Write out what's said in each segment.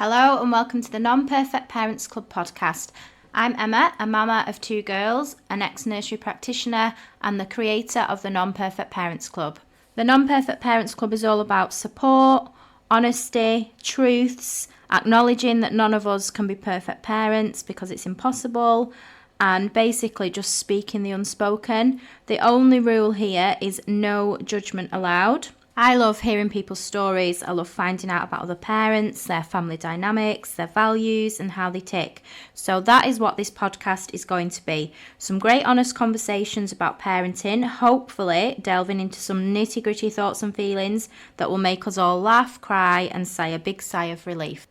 Hello and welcome to the Non-Perfect Parents Club podcast. I'm Emma, a mama of 2 girls, an ex-nursery practitioner and the creator of the Non-Perfect Parents Club. The Non-Perfect Parents Club is all about support, honesty, truths, acknowledging that none of us can be perfect parents because it's impossible, and basically just speaking the unspoken. The only rule here is no judgment allowed. I love hearing people's stories. I love finding out about other parents, their family dynamics, their values and how they tick. So that is what this podcast is going to be. Some great honest conversations about parenting, hopefully delving into some nitty-gritty thoughts and feelings that will make us all laugh, cry and sigh a big sigh of relief.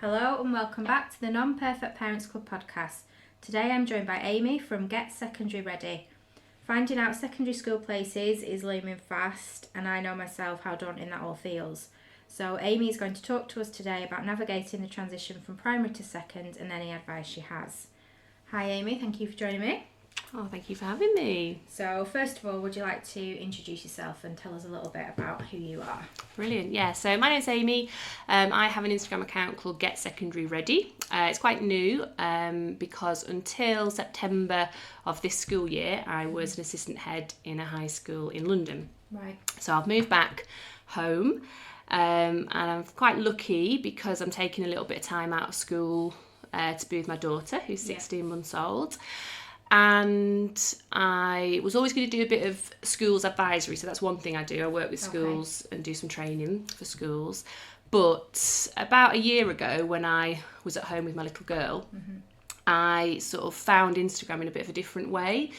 Hello and welcome back to the Non-Perfect Parents Club podcast. Today I'm joined by Aimee from Get Secondary Ready. Finding out secondary school places is looming fast, and I know myself how daunting that all feels. So Aimee is going to talk to us today about navigating the transition from primary to second and any advice she has. Hi Aimee, thank you for joining me. Oh, thank you for having me. So first of all, would you like to introduce yourself and tell us a little bit about who you are? Brilliant. Yeah, so my name's Aimee. I have an Instagram account called Get Secondary Ready. It's quite new because until September of this school year, I was an assistant head in a high school in London. Right. So I've moved back home and I'm quite lucky because I'm taking a little bit of time out of school to be with my daughter, who's 16 months old. And I was always going to do a bit of schools advisory, so that's one thing I do. I work with schools and do some training for schools. But about a year ago, when I was at home with my little girl, I sort of found Instagram in a bit of a different way,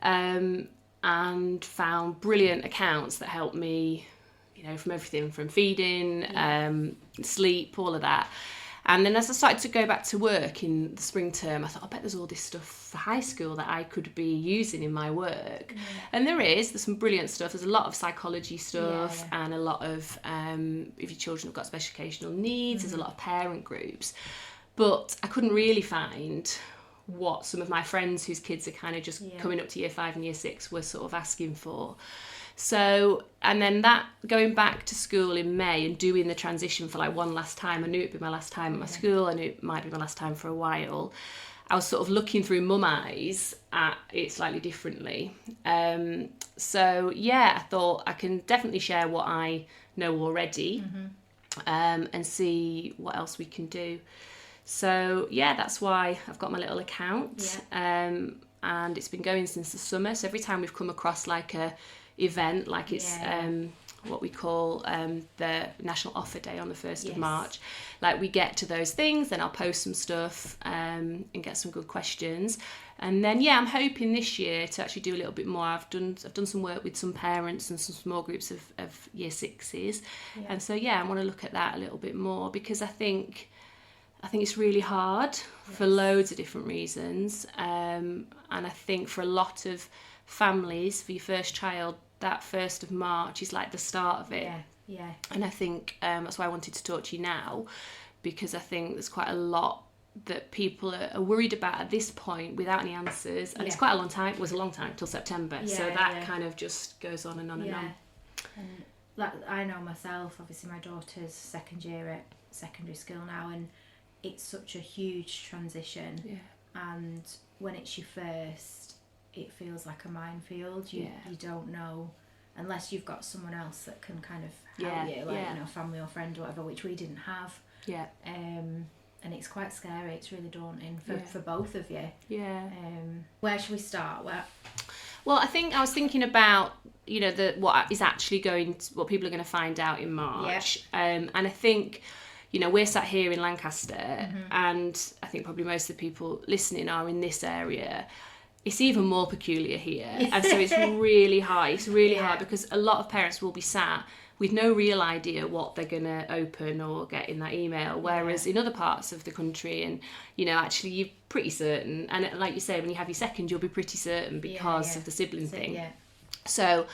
and found brilliant accounts that helped me, you know, from everything from feeding, sleep, all of that. And then as I started to go back to work in the spring term, I thought, I bet there's all this stuff for high school that I could be using in my work. And there's some brilliant stuff. There's a lot of psychology stuff and a lot of, if your children have got special educational needs, there's a lot of parent groups. But I couldn't really find what some of my friends whose kids are kind of just coming up to year 5 and year 6 were sort of asking for. So, and then that going back to school in May and doing the transition for like one last time, I knew it'd be my last time at my school, I knew it might be my last time for a while. I was sort of looking through mum eyes at it slightly differently. So yeah, I thought I can definitely share what I know already, and see what else we can do. So yeah, that's why I've got my little account, and it's been going since the summer. So every time we've come across like a event, like it's what we call the National Offer Day on the 1st of March, like we get to those things, then I'll post some stuff and get some good questions. And then I'm hoping this year to actually do a little bit more. I've done some work with some parents and some small groups of year 6s, and so I want to look at that a little bit more, because I think it's really hard for loads of different reasons, and I think for a lot of families, for your first child, that 1st of March is like the start of it. And I think that's why I wanted to talk to you now, because I think there's quite a lot that people are worried about at this point without any answers, and it's quite a long time. It was a long time till September, so that kind of just goes on and on and on. And like, I know myself, obviously my daughter's second year at secondary school now, and it's such a huge transition, and when it's your first, it feels like a minefield. You don't know, unless you've got someone else that can kind of help you, like you know, family or friend or whatever, which we didn't have. And it's quite scary. It's really daunting for both of you. Where should we start? Well, I think I was thinking about, you know, what people are going to find out in March, and I think, you know, we're sat here in Lancaster, and I think probably most of the people listening are in this area. It's even more peculiar here, and so it's really hard. It's really hard because a lot of parents will be sat with no real idea what they're going to open or get in that email, whereas in other parts of the country, and you know, actually you're pretty certain, and like you say, when you have your second, you'll be pretty certain because of the sibling thing. So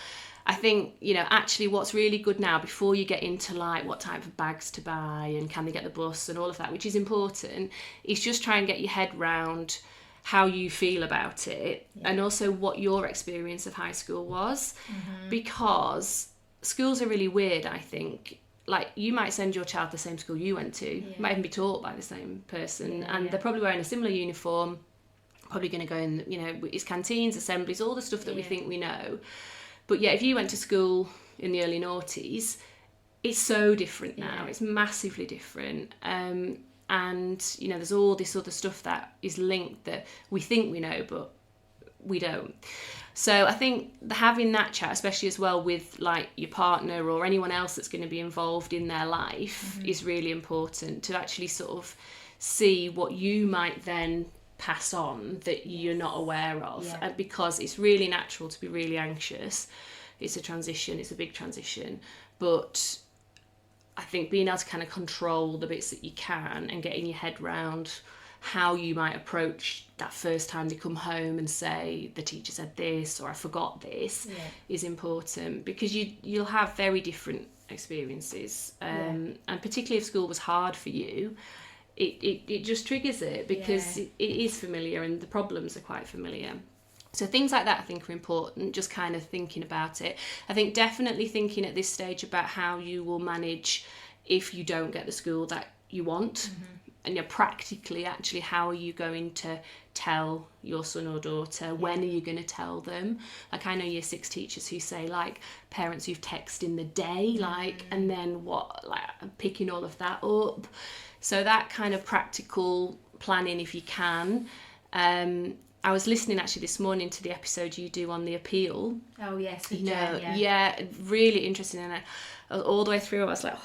I think, you know, actually what's really good now, before you get into like what type of bags to buy and can they get the bus and all of that, which is important, is just try and get your head round how you feel about it, and also what your experience of high school was, because schools are really weird, I think. Like, you might send your child to the same school you went to, might even be taught by the same person, and they're probably wearing a similar uniform, probably going to go in, you know, it's canteens, assemblies, all the stuff that we think we know. But yeah, if you went to school in the early noughties, it's so different now. It's massively different. And, you know, there's all this other stuff that is linked that we think we know, but we don't. So I think having that chat, especially as well with like your partner or anyone else that's going to be involved in their life, is really important, to actually sort of see what you might then pass on that you're not aware of. Because it's really natural to be really anxious. It's a transition, it's a big transition, but I think being able to kind of control the bits that you can and getting your head round how you might approach that first time they come home and say, the teacher said this, or I forgot this, is important, because you'll have very different experiences. And particularly if school was hard for you, it just triggers it, because it is familiar and the problems are quite familiar. So things like that I think are important, just kind of thinking about it. I think definitely thinking at this stage about how you will manage if you don't get the school that you want. And you're practically, actually, how are you going to tell your son or daughter? When are you going to tell them? Like, I know year 6 teachers who say, like, parents who've texted in the day, like, and then what, like, picking all of that up. So that kind of practical planning, if you can. I was listening actually this morning to the episode you do on the appeal. Oh yes, you know, really interesting. And all the way through, I was like,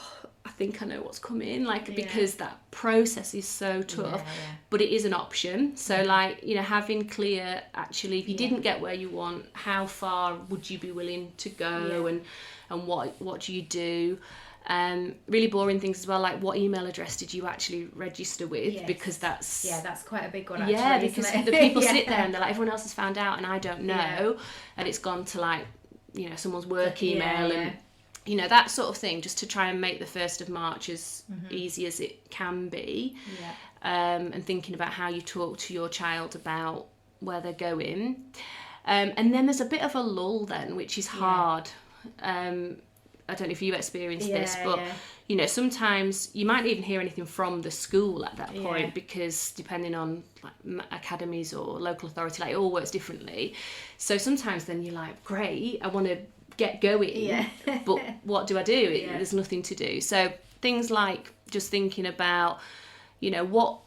I think I know what's coming, like, because that process is so tough, but it is an option. So like, you know, having clear, actually, if you didn't get where you want, how far would you be willing to go, and what do you do? Really boring things as well, like what email address did you actually register with? Because that's quite a big one, actually, because isn't it? the people sit there and they're like, everyone else has found out and I don't know, and it's gone to, like, you know, someone's work email and you know, that sort of thing, just to try and make the 1st of March as easy as it can be. And thinking about how you talk to your child about where they're going. And then there's a bit of a lull then, which is hard. I don't know if you experienced this, but you know, sometimes you might not even hear anything from the school at that point, because depending on like academies or local authority, like, it all works differently. So sometimes then you're like, great, I want to get going, but what do I do? There's nothing to do. So things like just thinking about, you know, what,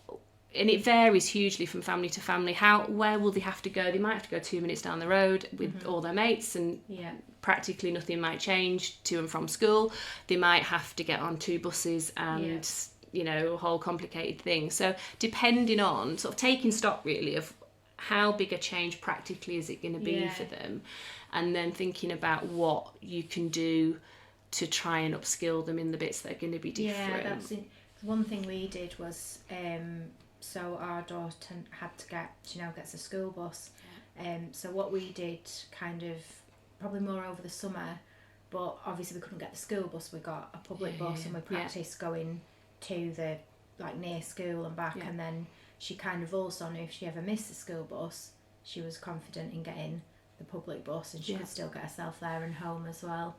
and it varies hugely from family to family, where will they have to go? They might have to go 2 minutes down the road with all their mates, and practically nothing might change to and from school. They might have to get on 2 buses and you know, a whole complicated thing. So depending on, sort of taking stock really of how big a change practically is it going to be for them, and then thinking about what you can do to try and upskill them in the bits that are going to be different. Yeah, that's it. One thing we did was, so our daughter had to gets a school bus. So what we did, kind of, probably more over the summer, but obviously we couldn't get the school bus, we got a public bus, and we practiced going to the, like, near school and back, and then she kind of also knew if she ever missed the school bus, she was confident in getting the public bus, and she could still get herself there and home as well.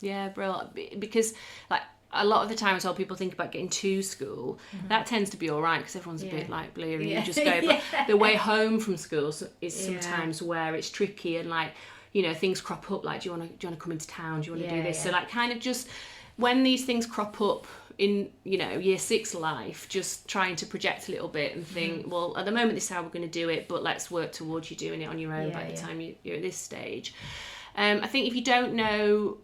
Brilliant. Because, like, a lot of the time as well, people think about getting to school, that tends to be all right, because everyone's a bit like bleary, you just go, but the way home from school is sometimes where it's tricky, and, like, you know, things crop up, like, do you want to come into town, do you want to do this? So, like, kind of just when these things crop up in, you know, year 6 life, just trying to project a little bit and think, well, at the moment this is how we're going to do it, but let's work towards you doing it on your own by the time you're at this stage. I think if you don't know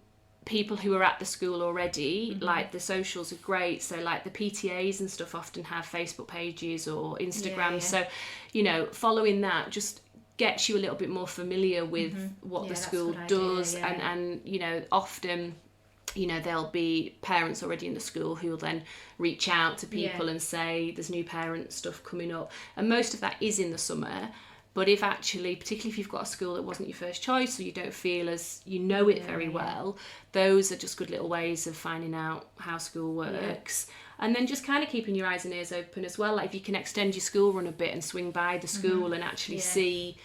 people who are at the school already, like, the socials are great, so like the PTAs and stuff often have Facebook pages or Instagram, so, you know, following that just gets you a little bit more familiar with what the school does, and you know, often, you know, there'll be parents already in the school who will then reach out to people and say there's new parent stuff coming up, and most of that is in the summer. But if actually, particularly if you've got a school that wasn't your first choice, or you don't feel as you know it very well, those are just good little ways of finding out how school works. And then just kind of keeping your eyes and ears open as well. Like, if you can extend your school run a bit and swing by the school and actually see,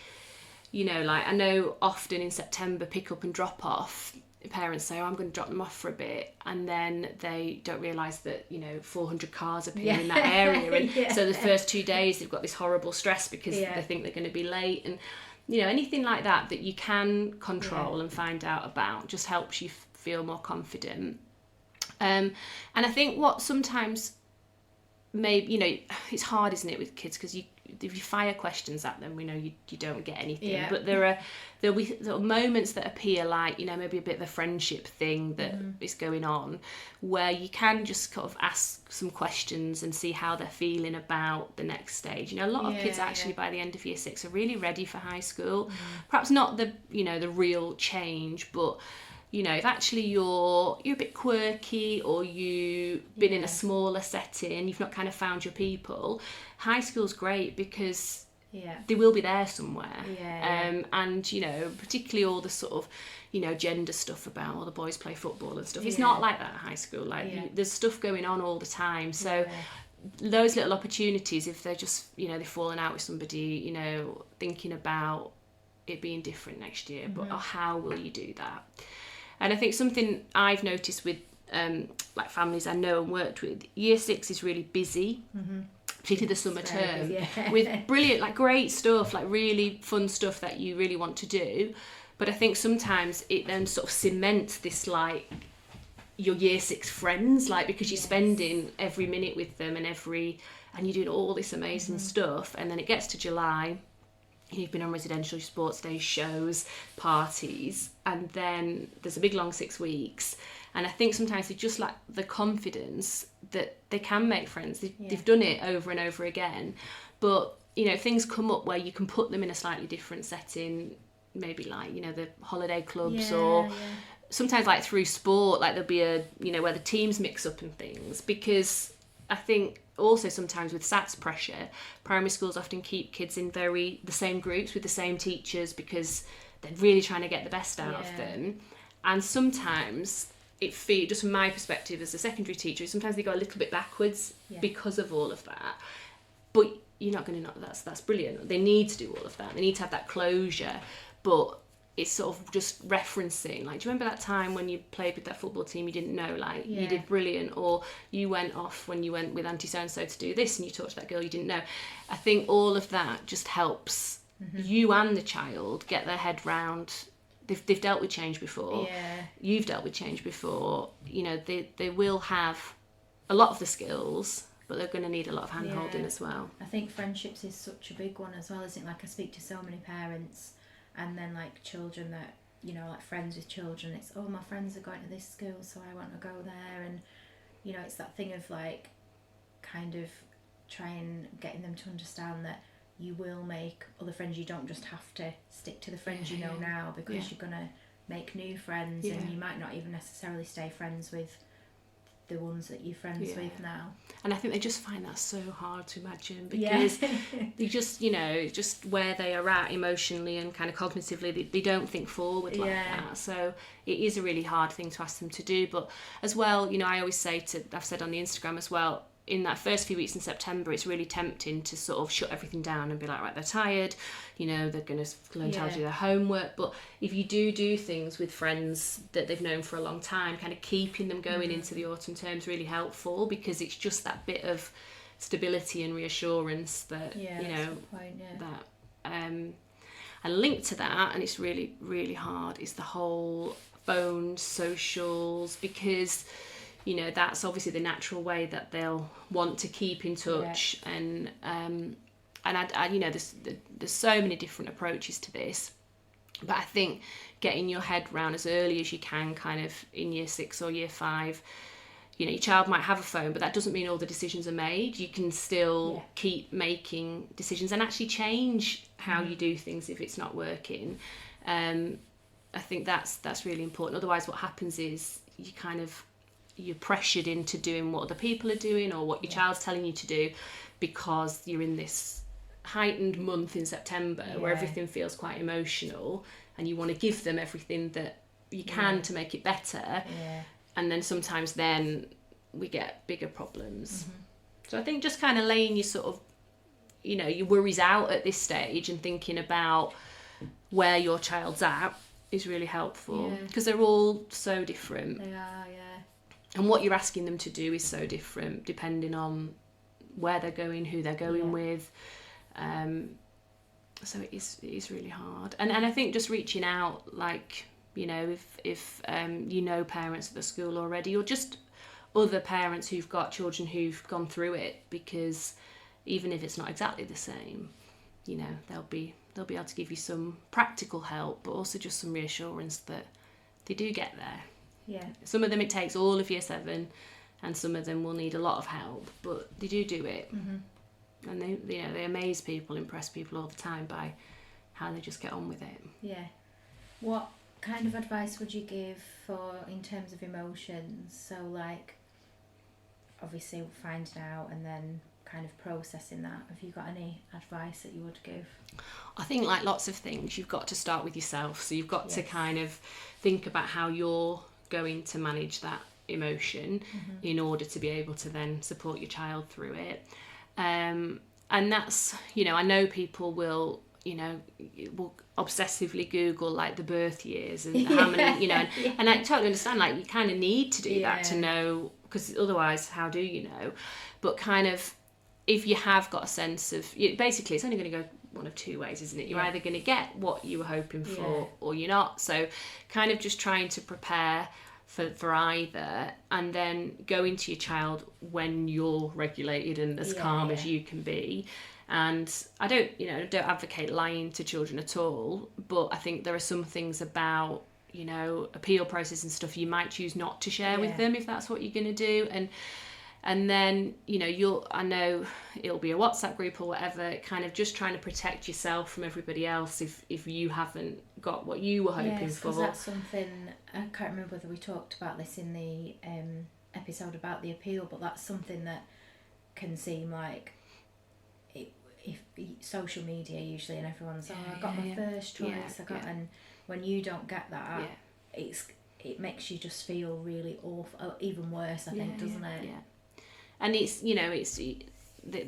you know, like, I know often in September pick up and drop off, parents say, oh, I'm going to drop them off for a bit, and then they don't realise that 400 cars appear in that area, and so the first 2 days they've got this horrible stress because they think they're going to be late, and anything like that you can control and find out about just helps you feel more confident. And I think what sometimes maybe it's hard, isn't it, with kids, because if you fire questions at them, we know you don't get anything. But there'll be moments that appear like maybe a bit of a friendship thing that is going on, where you can just kind of ask some questions and see how they're feeling about the next stage. A lot of kids actually by the end of year 6 are really ready for high school. Perhaps not the the real change, but if actually you're a bit quirky, or you've been in a smaller setting, you've not kind of found your people, high school's great because they will be there somewhere. And particularly all the sort of gender stuff about all the boys play football and stuff, it's not like that at high school. There's stuff going on all the time, so those little opportunities, if they're just they've fallen out with somebody, thinking about it being different next year, but how will you do that? And I think something I've noticed with like families I know and worked with, year 6 is really busy, particularly the summer term, with brilliant, like great stuff, like really fun stuff that you really want to do. But I think sometimes it then sort of cements this like your year 6 friends, like because you're spending every minute with them and you're doing all this amazing stuff, and then it gets to July. You've been on residential sports days, shows, parties, and then there's a big long 6 weeks. And I think sometimes they just lack the confidence that they can make friends. They've done it over and over again. But, things come up where you can put them in a slightly different setting, maybe like, the holiday clubs or sometimes like through sport, like there'll be where the teams mix up and things. Because I think also sometimes with SATs pressure, primary schools often keep kids in the same groups with the same teachers because they're really trying to get the best out of them. And sometimes just from my perspective as a secondary teacher, sometimes they go a little bit backwards because of all of that. But you're not going to know that's brilliant. They need to do all of that. They need to have that closure. But it's sort of just referencing, like, do you remember that time when you played with that football team you didn't know, like, you did brilliant, or you went off when you went with Auntie so-and-so to do this and you talked to that girl you didn't know. I think all of that just helps you and the child get their head round. They've dealt with change before. You've dealt with change before. They will have a lot of the skills, but they're going to need a lot of hand-holding as well. I think friendships is such a big one as well, isn't it? Like, I speak to so many parents, and then like children that like friends with children, it's my friends are going to this school so I want to go there, and it's that thing of like kind of trying getting them to understand that you will make other friends. You don't just have to stick to the friends you know now, because you're gonna make new friends, and you might not even necessarily stay friends with the ones that you're friends with now. And I think they just find that so hard to imagine, because they just just where they are at emotionally and kind of cognitively, they don't think forward like that. So it is a really hard thing to ask them to do. But as well, I always say I've said on the Instagram as well, in that first few weeks in September, it's really tempting to sort of shut everything down and be like, right, they're tired, they're going to learn how to do their homework. But if you do things with friends that they've known for a long time, kind of keeping them going into the autumn term is really helpful, because it's just that bit of stability and reassurance that, that's a good point, that, and linked to that, and it's really, really hard, is the whole phone, socials, because that's obviously the natural way that they'll want to keep in touch. And there's so many different approaches to this, but I think getting your head round as early as you can, kind of in year 6 or year 5, your child might have a phone, but that doesn't mean all the decisions are made. You can still keep making decisions and actually change how you do things if it's not working. I think that's really important. Otherwise what happens is you're pressured into doing what other people are doing, or what your child's telling you to do, because you're in this heightened month in September where everything feels quite emotional, and you want to give them everything that you can to make it better. And then sometimes we get bigger problems. So I think just kind of laying your sort of your worries out at this stage and thinking about where your child's at, is really helpful, Yeah. because they're all so different. They are, yeah. And what you're asking them to do is so different depending on where they're going, who they're going with. So it is really hard. And I think just reaching out, like, you know, if you know parents at the school already, or just other parents who've got children who've gone through it, because even if it's not exactly the same, you know, they'll be able to give you some practical help, but also just some reassurance that they do get there. Yeah. Some of them it takes all of year 7, and some of them will need a lot of help, but they do it. Mm-hmm. And they, you know, they amaze people, impress people all the time by how they just get on with it. Yeah. What kind of advice would you give for in terms of emotions? So, like, obviously finding out and then kind of processing that. Have you got any advice that you would give? I think, like lots of things, you've got to start with yourself. So you've got to kind of think about how you're going to manage that emotion in order to be able to then support your child through it. And that's, you know, I know people will, you know, will obsessively Google like the birth years and how many, you know, and I totally understand, like, you kind of need to do that to know, because otherwise how do you know? But kind of, if you have got a sense of, basically it's only going to go one of two ways, isn't it? You're either going to get what you were hoping for or you're not. So kind of just trying to prepare for either, and then go into your child when you're regulated and as calm as you can be. And I don't advocate lying to children at all, but I think there are some things about, you know, appeal process and stuff you might choose not to share with them if that's what you're going to do. And then, you know, I know it'll be a WhatsApp group or whatever, kind of just trying to protect yourself from everybody else if you haven't got what you were hoping for. Because that's something, I can't remember whether we talked about this in the episode about the appeal, but that's something that can seem like, if social media usually, and everyone's, I got my first choice, and when you don't get that, it makes you just feel really awful, even worse, I think, doesn't it? Yeah. And it's, you know,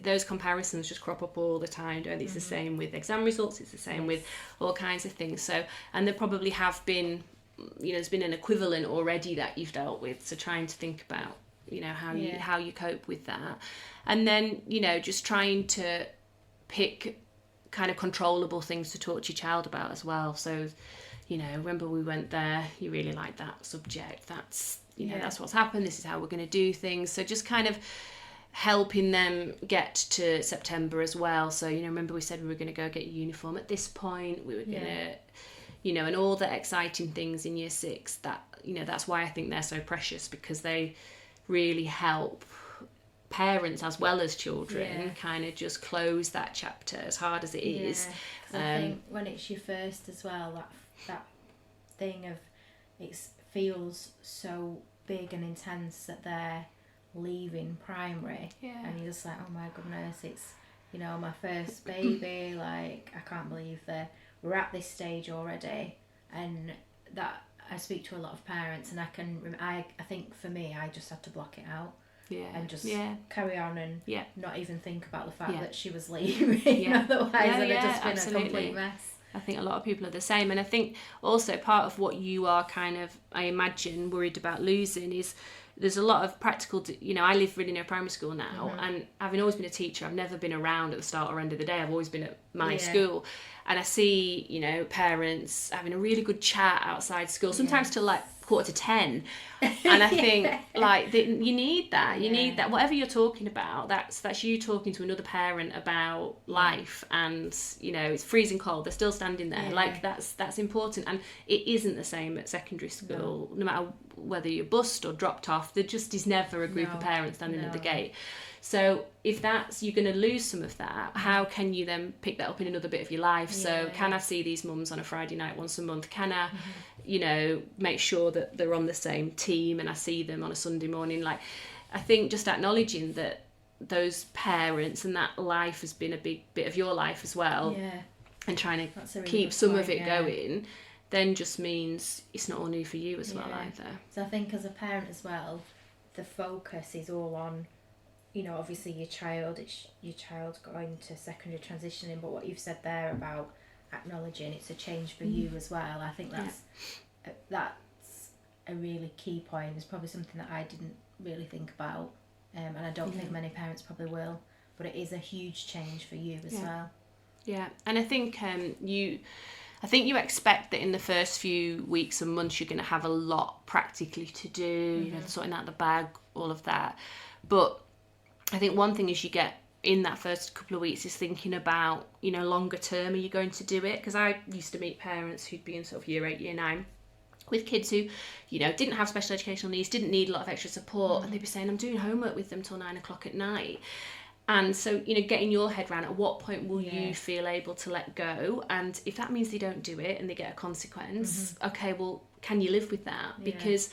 those comparisons just crop up all the time, don't they? It's the same with exam results, it's the same with all kinds of things. So, and there probably have been, you know, there's been an equivalent already that you've dealt with. So trying to think about, you know, how you cope with that. And then, you know, just trying to pick kind of controllable things to talk to your child about as well. So, you know, remember we went there, you really like that subject, that's, you know, that's what's happened, this is how we're going to do things. So just kind of helping them get to September as well. So, you know, remember we said we were going to go get a uniform at this point, we were going to, you know, and all the exciting things in year 6, that, you know, that's why I think they're so precious, because they really help parents as well as children kind of just close that chapter, as hard as it is. I think when it's your first as well, that thing of it feels so big and intense that they're leaving primary, and you're just like, oh my goodness, it's, you know, my first baby, like, I can't believe that we're at this stage already. And that, I speak to a lot of parents, and I think for me, I just had to block it out. And just carry on and not even think about the fact that she was leaving. Otherwise, it would just been a complete mess. I think a lot of people are the same. And I think also part of what you are kind of, I imagine, worried about losing is there's a lot of practical, you know, I live really near primary school now, and having always been a teacher, I've never been around at the start or end of the day. I've always been at my school. And I see, you know, parents having a really good chat outside school, sometimes till like 9:45. And I think like you need that. You need that. Whatever you're talking about, that's you talking to another parent about life. And, you know, it's freezing cold, they're still standing there. Like that's important. And it isn't the same at secondary school. No matter whether you're bussed or dropped off, there just is never a group of parents standing at the gate. So if you're going to lose some of that, how can you then pick that up in another bit of your life? So can I see these mums on a Friday night once a month? Can I, you know, make sure that they're on the same team and I see them on a Sunday morning? Like, I think just acknowledging that those parents and that life has been a big bit of your life as well, and trying to keep some of it going, then just means it's not all new for you as well either. So I think as a parent as well, the focus is all on, you know, obviously your child, it's your child going to secondary transitioning, but what you've said there about acknowledging it's a change for you as well. I think that's a really key point. It's probably something that I didn't really think about, and I don't think many parents probably will, but it is a huge change for you as well. Yeah, and I think you expect that in the first few weeks and months you're going to have a lot practically to do, you know, sorting out the bag, all of that. But I think one thing is you get in that first couple of weeks is thinking about, you know, longer term, are you going to do it? Because I used to meet parents who'd be in sort of year 8, year 9 with kids who, you know, didn't have special educational needs, didn't need a lot of extra support, and they'd be saying, I'm doing homework with them till 9 o'clock at night. And so, you know, getting your head around at what point will you feel able to let go? And if that means they don't do it and they get a consequence, okay, well, can you live with that? Because,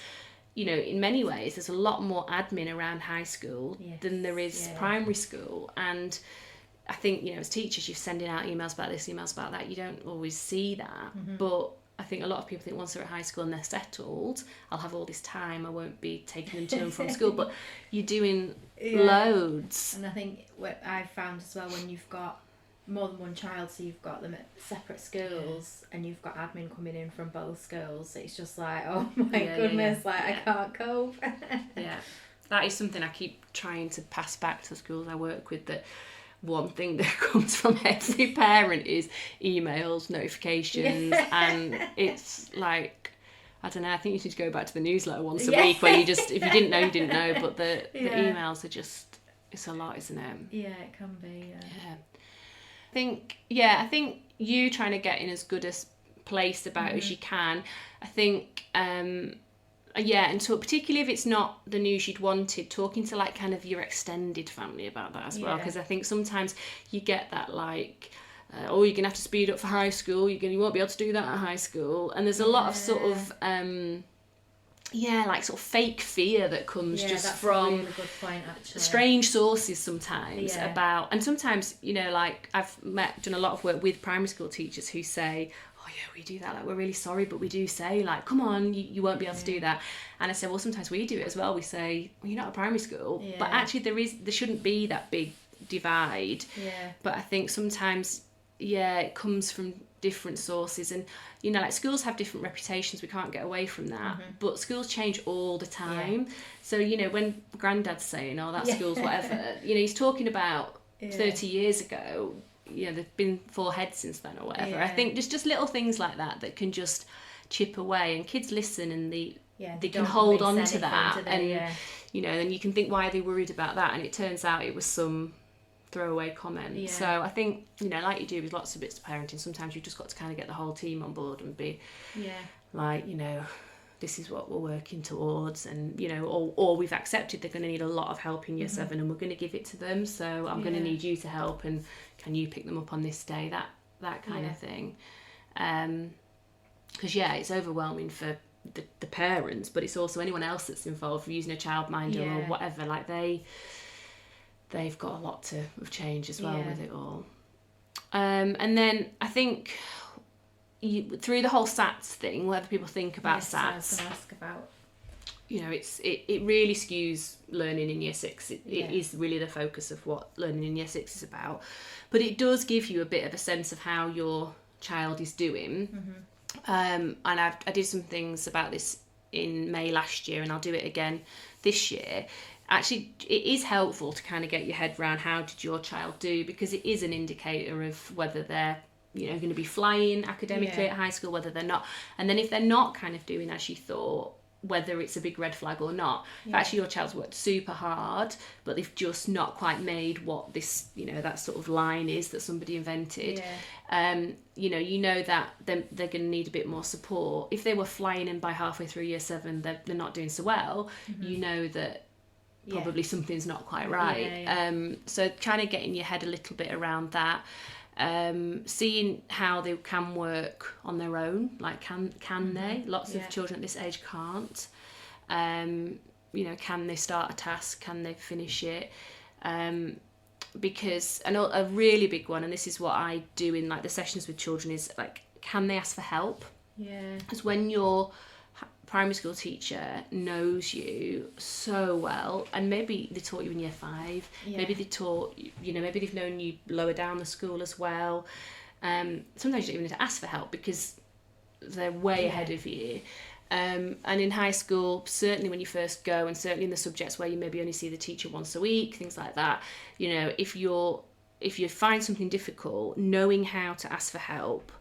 you know, in many ways, there's a lot more admin around high school than there is primary school. And I think, you know, as teachers, you're sending out emails about this, emails about that. You don't always see that. But I think a lot of people think once they're at high school and they're settled, I'll have all this time, I won't be taking them to and from school. But you're doing loads. And I think what I've found as well, when you've got more than one child, so you've got them at separate schools and you've got admin coming in from both schools, it's just like, oh my goodness, I can't cope. That is something I keep trying to pass back to the schools I work with, that one thing that comes from every parent is emails, notifications, and it's like, I don't know, I think you should go back to the newsletter once a week where you just, if you didn't know, you didn't know, but the emails are just, it's a lot, isn't it? Yeah, it can be, I think you trying to get in as good a place about it as you can. I think and so particularly if it's not the news you'd wanted, talking to like kind of your extended family about that as well, because I think sometimes you get that like, you're gonna have to speed up for high school, you won't be able to do that at high school, and there's a lot of sort of like sort of fake fear that comes just from a really good point, actually. Strange sources sometimes about, and sometimes, you know, like I've done a lot of work with primary school teachers who say, oh yeah, we do that, like we're really sorry, but we do say like, come on, you won't be able to do that. And I said, well, sometimes we do it as well. We say, well, you're not at primary school, but actually there shouldn't be that big divide. But I think sometimes it comes from different sources, and you know, like schools have different reputations, we can't get away from that, but schools change all the time. So, you know, when Grandad's saying, oh, that school's whatever, you know, he's talking about 30 years ago, you know, there've been 4 heads since then or whatever. I think there's just little things like that can just chip away, and kids listen, and they can hold on to that, and you know, then you can think, why are they worried about that? And it turns out it was some throwaway comment. So I think, you know, like you do with lots of bits of parenting, sometimes you've just got to kind of get the whole team on board and be like, you know, this is what we're working towards, and you know, or we've accepted they're going to need a lot of help in year 7 and we're going to give it to them, so I'm going to need you to help, and can you pick them up on this day, that kind of thing, because it's overwhelming for the parents, but it's also anyone else that's involved, using a childminder or whatever, like they've got a lot of change as well with it all. And then I think through the whole SATs thing, whatever people think about SATs, I was going to ask about, you know, it really skews learning in year 6. It is really the focus of what learning in year 6 is about, but it does give you a bit of a sense of how your child is doing. And I did some things about this in May last year, and I'll do it again this year. Actually, it is helpful to kind of get your head around how did your child do, because it is an indicator of whether they're, you know, going to be flying academically at high school, whether they're not. And then if they're not kind of doing as you thought, whether it's a big red flag or not. If actually your child's worked super hard, but they've just not quite made what this, you know, that sort of line is that somebody invented, you know that they're going to need a bit more support. If they were flying in by halfway through year 7, they're not doing so well, you know that probably something's not quite right. So kind of getting your head a little bit around that, seeing how they can work on their own, like can they? Lots of children at this age can't. You know, can they start a task? Can they finish it? Because I know a really big one, and this is what I do in like the sessions with children, is like, can they ask for help? Because when your primary school teacher knows you so well, and maybe they taught you in year 5, maybe they taught, you know, maybe they've known you lower down the school as well, sometimes you don't even need to ask for help because they're way ahead of you. And in high school, certainly when you first go, and certainly in the subjects where you maybe only see the teacher once a week, things like that, you know, if you find something difficult, knowing how to ask for help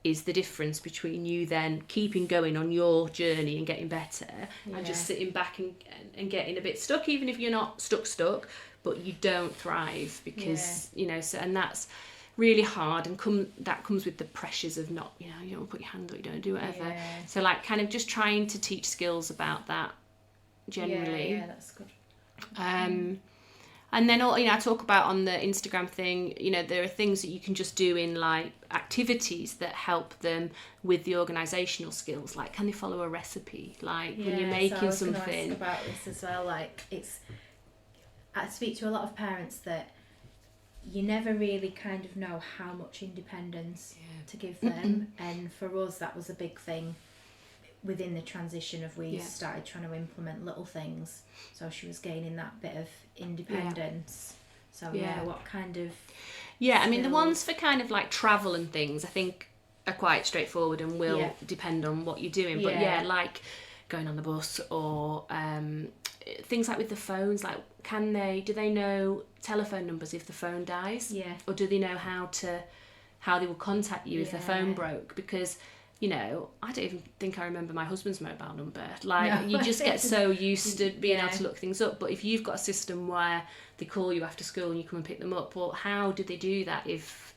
is the difference between you then keeping going on your journey and getting better, and just sitting back and getting a bit stuck, even if you're not stuck, but you don't thrive because, you know, so, and that's really hard, and that comes with the pressures of not, you know, you don't put your hand up, you don't do whatever. So like kind of just trying to teach skills about that generally. Yeah, that's good. And then, you know, I talk about on the Instagram thing, you know, there are things that you can just do in like activities that help them with the organisational skills. Like, can they follow a recipe? Like when you're making something. I was going to ask about this as well. Like, I speak to a lot of parents that you never really kind of know how much independence to give them, and for us that was a big thing within the transition of we started trying to implement little things, so she was gaining that bit of independence. So what kind of I mean the ones for kind of like travel and things I think are quite straightforward and will depend on what you're doing, but like going on the bus or things like with the phones, like do they know telephone numbers if the phone dies, or do they know how they will contact you if their phone broke? Because, you know, I don't even think I remember my husband's mobile number. Like, you just get so used to being able to look things up. But if you've got a system where they call you after school and you come and pick them up, well, how do they do that if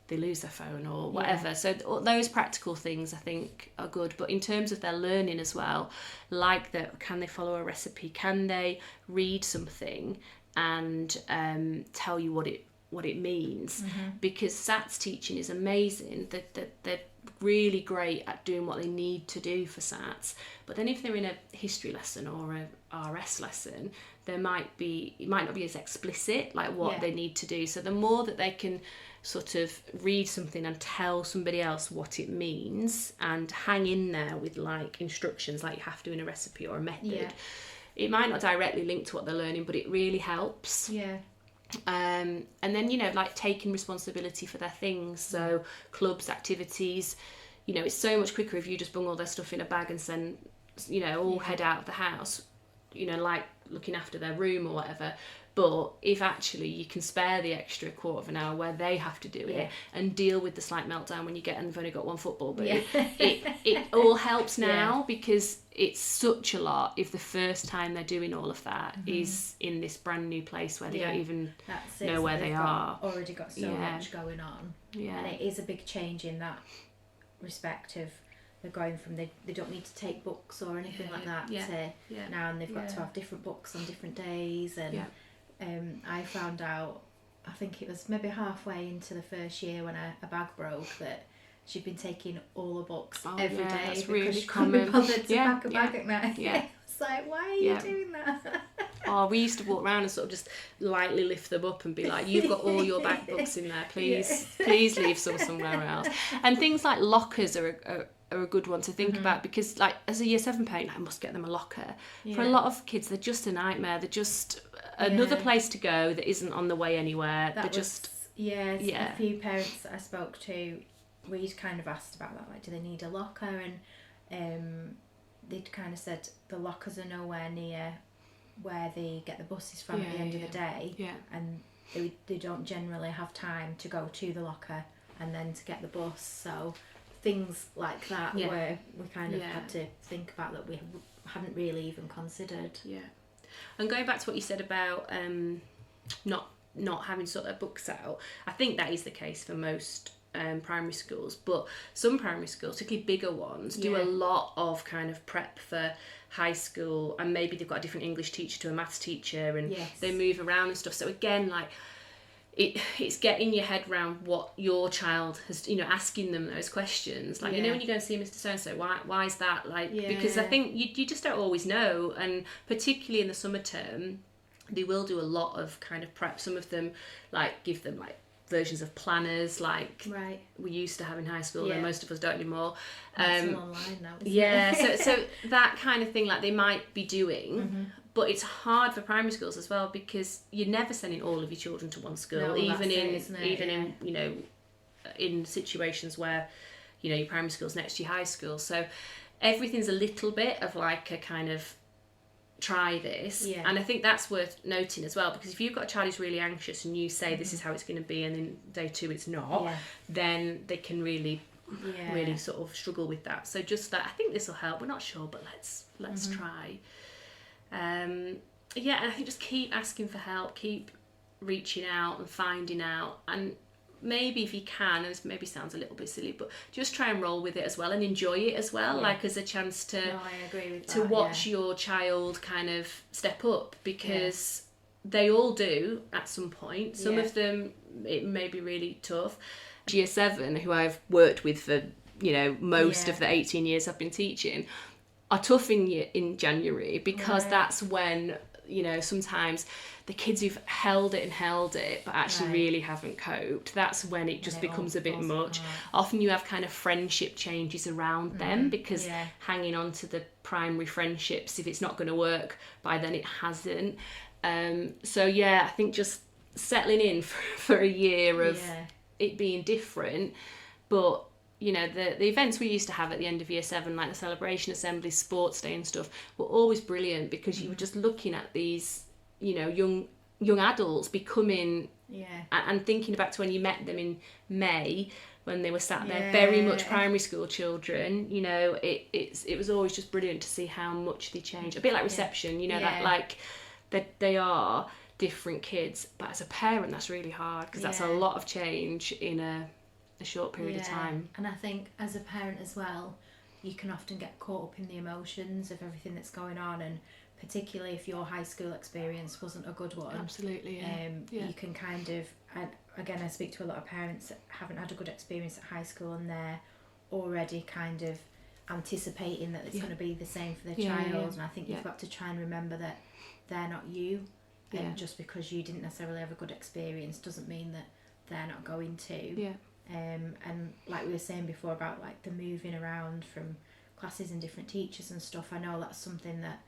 they lose their phone or whatever? So those practical things I think are good. But in terms of their learning as well, like can they follow a recipe? Can they read something and tell you what it means? Because SATs teaching is amazing. They're really great at doing what they need to do for SATs, but then if they're in a history lesson or a RS lesson, it might not be as explicit like what they need to do. So the more that they can sort of read something and tell somebody else what it means and hang in there with like instructions like you have to in a recipe or a method, it might not directly link to what they're learning, but it really helps. And then, you know, like taking responsibility for their things, so clubs, activities, you know, it's so much quicker if you just bung all their stuff in a bag and send, you know, all head out of the house, you know, like looking after their room or whatever. But if actually you can spare the extra quarter of an hour where they have to do it and deal with the slight meltdown when you get and they've only got one football boot, it all helps now, because it's such a lot if the first time they're doing all of that is in this brand new place where they don't even know where they are. Already got so much going on. And it is a big change in that respect of they're going from they don't need to take books or anything like that to now, and they've got to have different books on different days. And I found out, I think it was maybe halfway into the first year when a bag broke, that she'd been taking all the books every day because really she couldn't be bothered to pack a bag at night. It's like, why are you doing that? We used to walk around and sort of just lightly lift them up and be like, you've got all your back books in there, please leave some somewhere else. And things like lockers are a good one to think about, because like as a year 7 parent, I must get them a locker. For a lot of kids, they're just a nightmare. They're just another place to go that isn't on the way anywhere. A few parents that I spoke to, we'd kind of asked about that, like, do they need a locker? And they'd kind of said the lockers are nowhere near where they get the buses from at the end of the day, and they don't generally have time to go to the locker and then to get the bus. So things like that where we kind of had to think about that we hadn't really even considered. And going back to what you said about not having sort of books out, I think that is the case for most primary schools, but some primary schools, particularly bigger ones, do a lot of kind of prep for high school, and maybe they've got a different English teacher to a maths teacher, and they move around and stuff. So again, like it's getting your head around what your child has, you know, asking them those questions, like you know, when you go and see Mr. So-and-so, why is that, like, because I think you just don't always know. And particularly in the summer term, they will do a lot of kind of prep. Some of them like give them like versions of planners like we used to have in high school, and most of us don't anymore. It's all online now, so that kind of thing, like they might be doing, but it's hard for primary schools as well, because you're never sending all of your children to one school, even in you know in situations where, you know, your primary school's next to your high school. So everything's a little bit of like a kind of try this. Yeah. And I think that's worth noting as well, because if you've got a child who's really anxious and you say this is how it's going to be and then day 2 it's not, then they can really sort of struggle with that. So just that, I think this will help. We're not sure, but let's try. And I think just keep asking for help, keep reaching out and finding out, and maybe if you can, and this maybe sounds a little bit silly, but just try and roll with it as well and enjoy it as well, like as a chance to I agree with to that, watch your child kind of step up, because they all do at some point. Some of them it may be really tough. Year 7, who I've worked with for, you know, most of the 18 years I've been teaching, are tough in January, because that's when, you know, sometimes the kids who've held it but actually really haven't coped, that's when it just becomes a bit much. Often you have kind of friendship changes around them, because hanging on to the primary friendships, if it's not going to work by then, it hasn't. So I think just settling in for a year of it being different. But you know, the events we used to have at the end of year 7, like the celebration assembly, sports day and stuff, were always brilliant, because you were just looking at these, you know, young adults becoming and thinking back to when you met them in May, when they were sat there very much primary school children. You know, it was always just brilliant to see how much they change. A bit like reception, you know, that like that they are different kids, but as a parent that's really hard, because that's a lot of change in a short period of time. And I think as a parent as well, you can often get caught up in the emotions of everything that's going on, and particularly if your high school experience wasn't a good one. Absolutely. You can kind of, and again, I speak to a lot of parents that haven't had a good experience at high school, and they're already kind of anticipating that it's going to be the same for their child. And I think you've got to try and remember that they're not you, and just because you didn't necessarily have a good experience doesn't mean that they're not going to. And like we were saying before about like the moving around from classes and different teachers and stuff, I know that's something that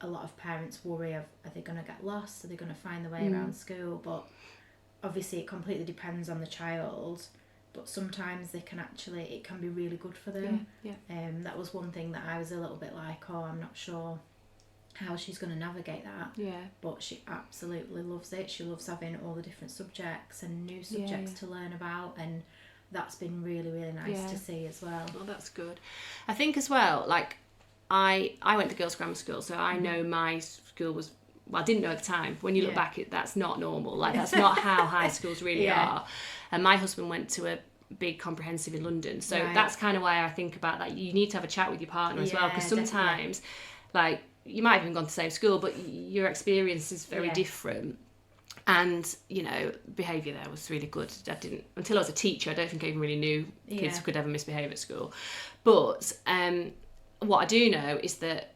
a lot of parents worry of. Are they going to get lost? Are they going to find their way around school? But obviously it completely depends on the child, but sometimes it can be really good for them. That was one thing that I was a little bit like, I'm not sure how she's going to navigate that, but she absolutely loves it. She loves having all the different subjects and new subjects to learn about, and that's been really, really nice to see as well. Well, that's good. I think as well, like I went to girls' grammar school, so I know my school was, well, I didn't know at the time. When you look back, that's not normal. Like that's not how high schools really are. And my husband went to a big comprehensive in London, so that's kind of why I think about that. You need to have a chat with your partner as well, because sometimes like you might have even gone to the same school, but your experience is very different. And, you know, behaviour there was really good. Until I was a teacher, I don't think I even really knew kids could ever misbehave at school. But what I do know is that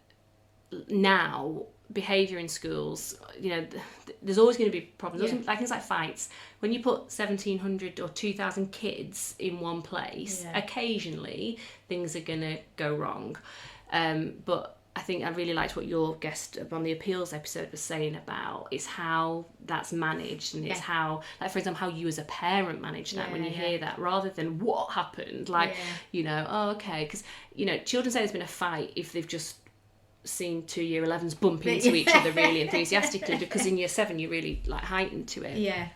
now behaviour in schools, you know, there's always going to be problems. Like things like fights. When you put 1,700 or 2,000 kids in one place, occasionally things are going to go wrong. But I think I really liked what your guest on the appeals episode was saying about is how that's managed, and it's how, like for example, how you as a parent manage that when you hear that, rather than what happened, like you know, okay, because you know, children say there's been a fight if they've just seen 2 year 11s bump into each other really enthusiastically, because in year 7 you're really like heightened to it.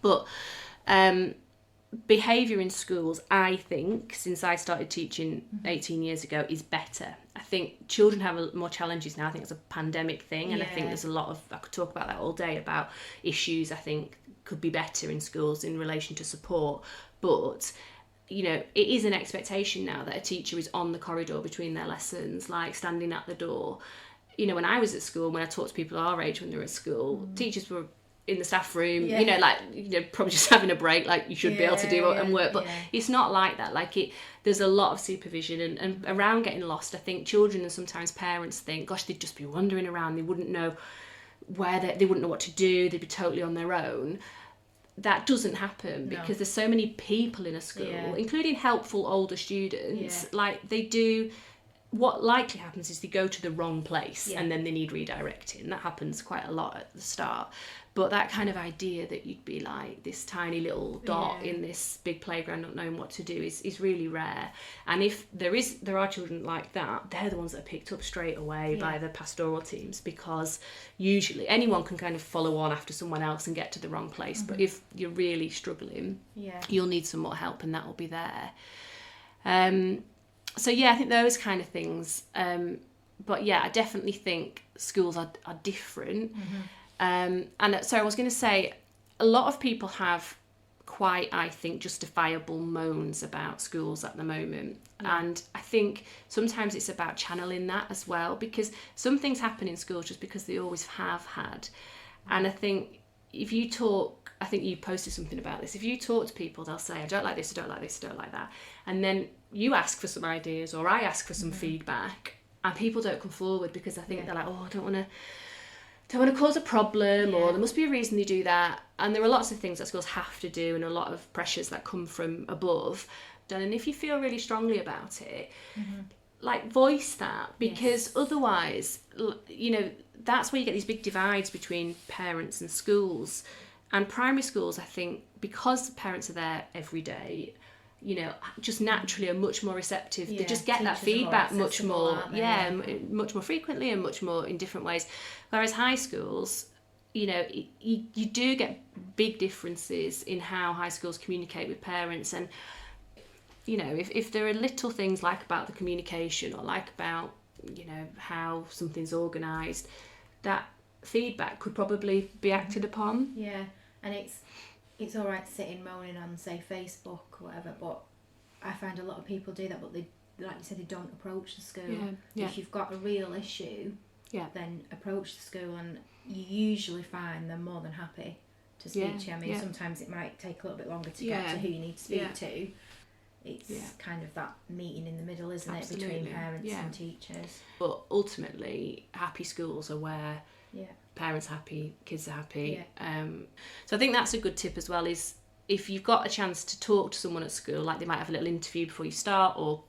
But behaviour in schools, I think, since I started teaching 18 years ago, is better. I think children have more challenges now. I think it's a pandemic thing, and I think there's a lot of, I could talk about that all day, about issues I think could be better in schools in relation to support. But you know, it is an expectation now that a teacher is on the corridor between their lessons, like standing at the door. You know, when I was at school, when I talked to people our age when they were at school, teachers were in the staff room, you know, like, you know, probably just having a break, like you should be able to do and work, but it's not like that. Like there's a lot of supervision and around getting lost. I think children and sometimes parents think, gosh, they'd just be wandering around, they wouldn't know where they wouldn't know what to do, they'd be totally on their own. That doesn't happen because there's so many people in a school, including helpful older students, like they do what likely happens is they go to the wrong place and then they need redirecting. That happens quite a lot at the start. But that kind of idea that you'd be like this tiny little dot in this big playground not knowing what to do is really rare. And if there are children like that, they're the ones that are picked up straight away by the pastoral teams, because usually anyone can kind of follow on after someone else and get to the wrong place. But if you're really struggling, you'll need some more help, and that will be there. So I think those kind of things. But I definitely think schools are different. And so I was going to say, a lot of people have quite, I think, justifiable moans about schools at the moment. And I think sometimes it's about channeling that as well, because some things happen in schools just because they always have had. And I think if you talk, I think you posted something about this, if you talk to people, they'll say, I don't like this, I don't like this, I don't like that. And then you ask for some ideas, or I ask for some feedback, and people don't come forward because I think they're like, oh, I don't want to cause a problem, or there must be a reason they do that. And there are lots of things that schools have to do, and a lot of pressures that come from above. And if you feel really strongly about it, like, voice that, because otherwise, you know, that's where you get these big divides between parents and schools. And primary schools, I think, because parents are there every day, you know, just naturally are much more receptive. They just get that feedback much more, much more frequently and much more in different ways. Whereas high schools, you know, you do get big differences in how high schools communicate with parents. And, you know, if there are little things like about the communication, or like about, you know, how something's organised, that feedback could probably be acted upon. Yeah, and it's all right sitting moaning on, say, Facebook or whatever, but I find a lot of people do that, but they, like you said, they don't approach the school. If you've got a real issue, then approach the school, and you usually find they're more than happy to speak to you. I mean, sometimes it might take a little bit longer to get to who you need to speak to. It's kind of that meeting in the middle, isn't it, between parents and teachers. But ultimately, happy schools are where parents are happy, kids are happy. So I think that's a good tip as well, is if you've got a chance to talk to someone at school, like they might have a little interview before you start, or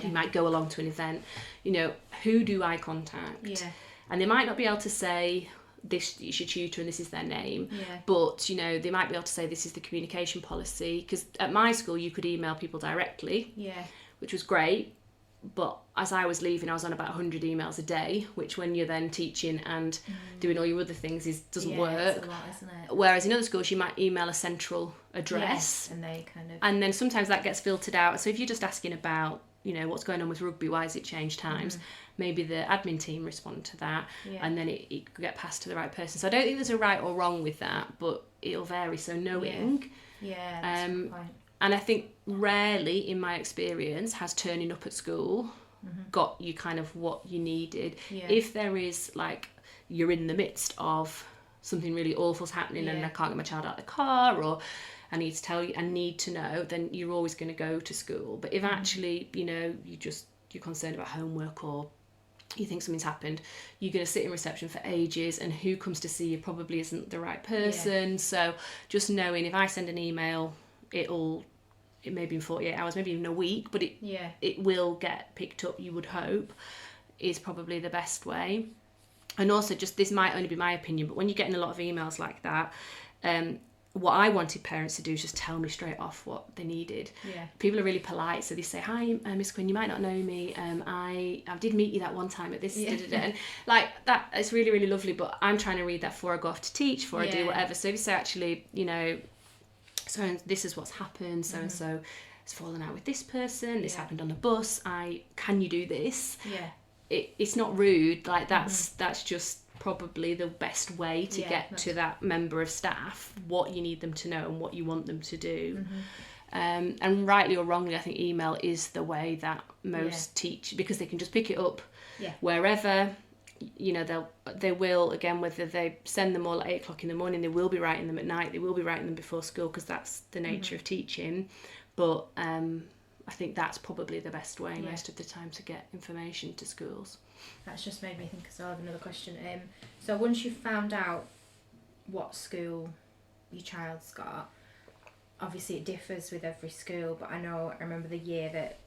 you might go along to an event, you know, who do I contact? And they might not be able to say, this is your tutor and this is their name, but, you know, they might be able to say, this is the communication policy. Because at my school you could email people directly, which was great, but as I was leaving I was on about 100 emails a day, which when you're then teaching and doing all your other things doesn't work. It's a lot, isn't it? Whereas in other schools you might email a central address, and they kind of, and then sometimes that gets filtered out. So if you're just asking about, you know, what's going on with rugby, why has it changed times, maybe the admin team respond to that, and then it could get passed to the right person. So I don't think there's a right or wrong with that, but it'll vary. So knowing, that's a good point. and I think rarely in my experience has turning up at school got you kind of what you needed. If there is, like, you're in the midst of something really awful's happening and I can't get my child out of the car, or I need to tell you, I need to know, then you're always going to go to school. But if actually, you know, you're concerned about homework, or you think something's happened, you're going to sit in reception for ages, and who comes to see you probably isn't the right person. So just knowing, if I send an email, it may be in 48 hours, maybe even a week, but it will get picked up, you would hope, is probably the best way. And also, just, this might only be my opinion, but when you're getting a lot of emails like that, what I wanted parents to do is just tell me straight off what they needed. People are really polite, so they say, hi, Miss Quinn, you might not know me, I did meet you that one time at this, and like that, it's really, really lovely, but I'm trying to read that before I go off to teach, before I do whatever. So if you say, actually, you know, so this is what's happened, so and so has fallen out with this person, this happened on the bus, can you do this? It's not rude, like that's just probably the best way to get to that member of staff, what you need them to know and what you want them to do. And rightly or wrongly, I think email is the way that most teach, because they can just pick it up wherever. You know, they will, again, whether they send them all at 8 o'clock in the morning, they will be writing them at night, they will be writing them before school, because that's the nature of teaching. But I think that's probably the best way most of the time to get information to schools. That's just made me think as well of another question. So once you've found out what school your child's got, obviously it differs with every school, but I remember the year that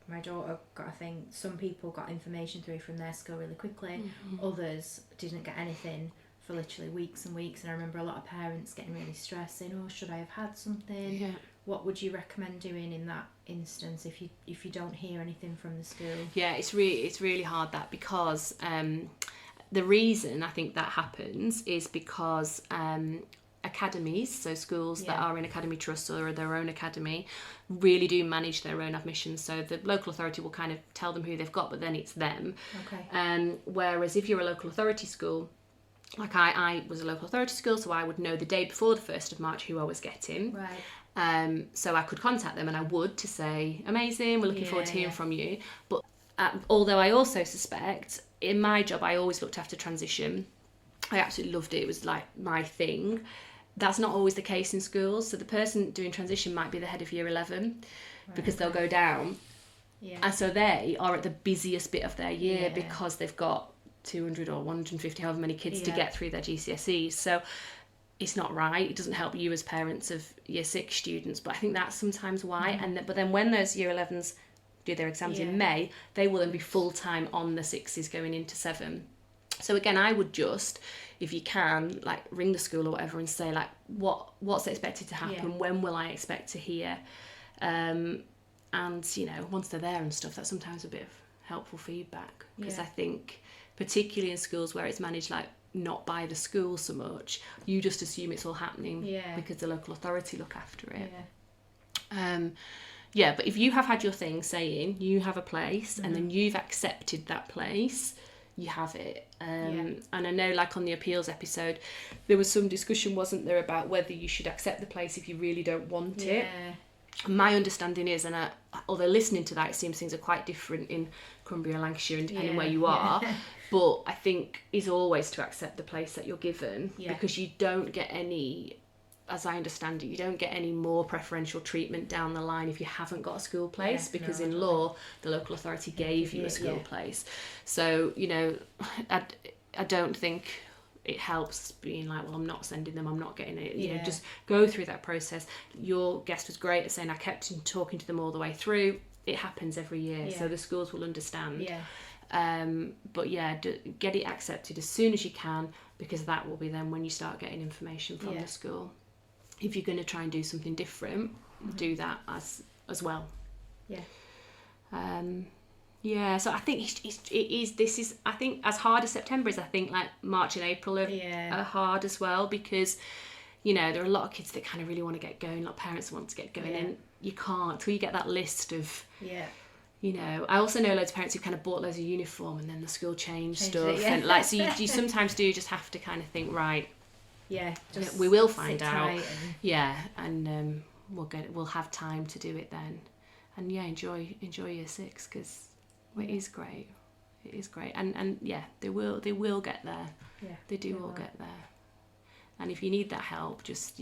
my daughter got a thing. Some people got information through from their school really quickly. Others didn't get anything for literally weeks and weeks. And I remember a lot of parents getting really stressed, saying, "Oh, should I have had something? Yeah. What would you recommend doing in that instance if you don't hear anything from the school?" Yeah, it's really hard, that, because the reason I think that happens is because academies, so schools that are in academy trusts or are their own academy, really do manage their own admissions. So the local authority will kind of tell them who they've got, but then it's them. Okay. Whereas if you're a local authority school, like I was a local authority school, so I would know the day before the 1st of March who I was getting. Right. So I could contact them, and I would, to say, amazing, we're looking forward to hearing from you. But although I also suspect, in my job, I always looked after transition. I absolutely loved it. It was like my thing. That's not always the case in schools. So the person doing transition might be the head of year 11, because they'll go down. Yeah. And so they are at the busiest bit of their year because they've got 200 or 150, however many kids to get through their GCSEs. So it's not right. It doesn't help you as parents of year 6 students. But I think that's sometimes why. But then when those year 11s do their exams in May, they will then be full-time on the 6s going into 7. So again, I would just, if you can, like, ring the school or whatever and say, like, what's expected to happen, when will I expect to hear, and, you know, once they're there and stuff, that's sometimes a bit of helpful feedback, because I think particularly in schools where it's managed like not by the school so much, you just assume it's all happening because the local authority look after it. But if you have had your thing saying you have a place and then you've accepted that place, you have it. And I know, like, on the appeals episode, there was some discussion, wasn't there, about whether you should accept the place if you really don't want it. My understanding is, and although listening to that, it seems things are quite different in Cumbria and Lancashire, and depending where you are, but I think is always to accept the place that you're given, because you don't get any, as I understand it, you don't get any more preferential treatment down the line if you haven't got a school place, because in law, the local authority gave you a school place. So, you know, I don't think it helps being like, well, I'm not sending them, I'm not getting it. You know, just go through that process. Your guest was great at saying I kept talking to them all the way through. It happens every year, so the schools will understand. But get it accepted as soon as you can, because that will be then when you start getting information from the school. If you're going to try and do something different, do that as well. So I think this is I think as hard as September is, I think like March and April are hard as well, because, you know, there are a lot of kids that kind of really want to get going, a lot of parents want to get going, and you can't till you get that list of you know. I also know loads of parents who kind of bought loads of uniform and then the school changed stuff and like, so you sometimes do just have to kind of think, right, just we will find out and we'll have time to do it then, and enjoy year 6, because it is great. It is great, and they will get there. They all get there. And if you need that help, just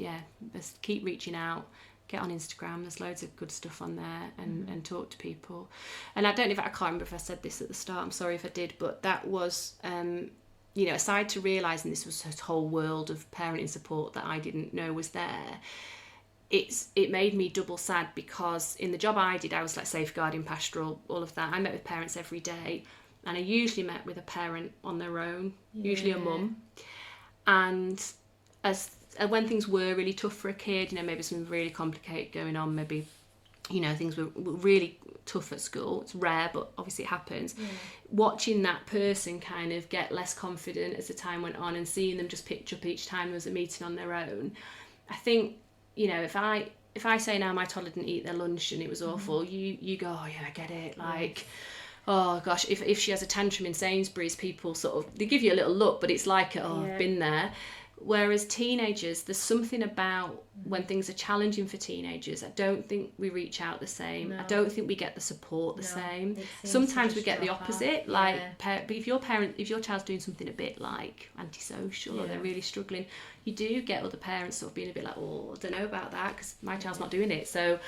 keep reaching out. Get on Instagram. There's loads of good stuff on there, and talk to people. And I can't remember if I said this at the start. I'm sorry if I did, but that was you know, aside to realising this was this whole world of parenting support that I didn't know was there, it made me double sad, because in the job I did, I was like safeguarding, pastoral, all of that. I met with parents every day, and I usually met with a parent on their own, usually a mum. And when things were really tough for a kid, you know, maybe something really complicated going on, maybe, you know, things were really tough at school. It's rare, but obviously it happens. Watching that person kind of get less confident as the time went on, and seeing them just pitch up each time there was a meeting on their own, I think, you know, if I say now my toddler didn't eat their lunch and it was awful, you go, oh yeah, I get it, like, oh gosh, if she has a tantrum in Sainsbury's, people sort of, they give you a little look, but it's like, I've been there. Whereas teenagers, there's something about when things are challenging for teenagers, I don't think we reach out the same. I don't think we get the support the same. Sometimes we get the opposite. But if your child's doing something a bit like antisocial or they're really struggling, you do get other parents sort of being a bit like, oh, I don't know about that because my child's not doing it. So,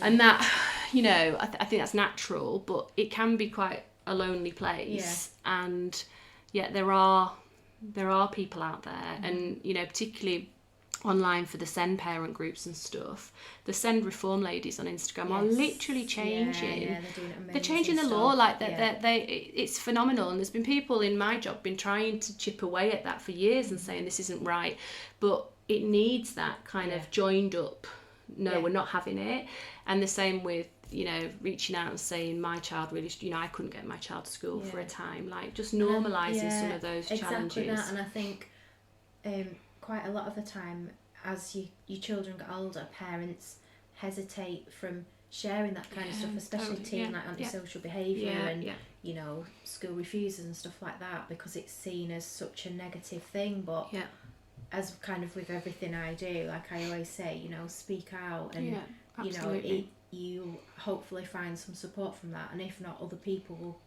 and that, you know, I think that's natural, but it can be quite a lonely place. And yet there are people out there, and, you know, particularly online for the Send parent groups and stuff, the Send reform ladies on Instagram are literally changing. Yeah, they're doing amazing. They're changing the law, like it's phenomenal. And there's been people in my job been trying to chip away at that for years and saying this isn't right, but it needs that kind of joined up. No, we're not having it. And the same with, you know, reaching out and saying my child really, you know, I couldn't get my child to school for a time. Like just normalising some of those challenges. Exactly that. And I think quite a lot of the time, as your children get older, parents hesitate from sharing that kind of stuff, especially teen like antisocial behaviour and you know, school refusers and stuff like that, because it's seen as such a negative thing. But as kind of with everything I do, like I always say, you know, speak out, and you know, you hopefully find some support from that, and if not, other people will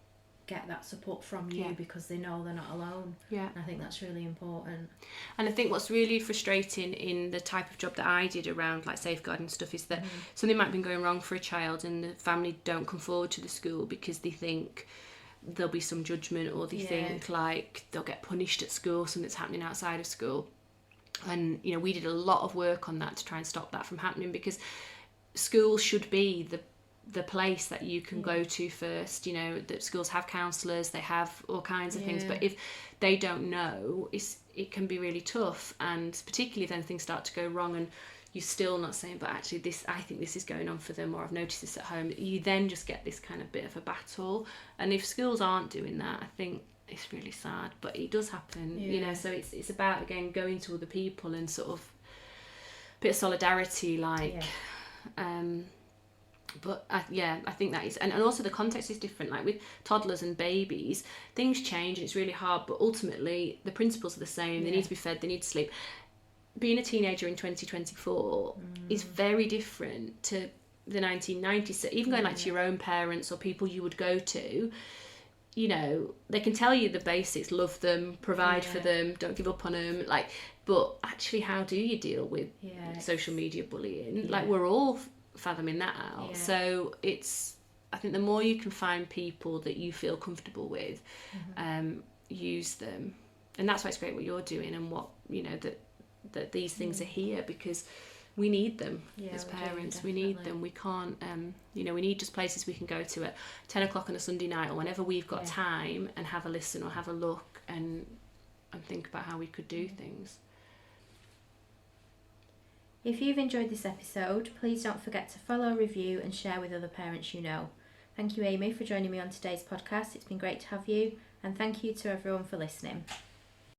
get that support from you because they know they're not alone. And I think that's really important. And I think what's really frustrating in the type of job that I did around like safeguarding stuff is that something might have been going wrong for a child and the family don't come forward to the school because they think there'll be some judgment, or they think like they'll get punished at school, something's happening outside of school. And you know, we did a lot of work on that to try and stop that from happening, because schools should be the place that you can go to first. You know, that schools have counsellors, they have all kinds of things, but if they don't know, it can be really tough. And particularly if then things start to go wrong and you're still not saying, but actually I think this is going on for them, or I've noticed this at home, you then just get this kind of bit of a battle. And if schools aren't doing that, I think it's really sad, but it does happen. You know, so it's about, again, going to other people and sort of a bit of solidarity, like but I think that is, and also the context is different. Like with toddlers and babies, things change and it's really hard, but ultimately the principles are the same. They need to be fed, they need to sleep. Being a teenager in 2024 is very different to the 1990s. So even going like to your own parents or people you would go to, you know, they can tell you the basics: love them, provide for them, don't give up on them. Like, but actually, how do you deal with social media bullying? Like, we're all fathoming that out. So I think the more you can find people that you feel comfortable with, use them. And that's why it's great what you're doing, and what, you know, that these things are here, because we need them as parents. We need them. We can't, you know, we need just places we can go to at 10 o'clock on a Sunday night or whenever we've got time, and have a listen or have a look and think about how we could do things. If you've enjoyed this episode, please don't forget to follow, review and share with other parents you know. Thank you, Aimee, for joining me on today's podcast. It's been great to have you, and thank you to everyone for listening.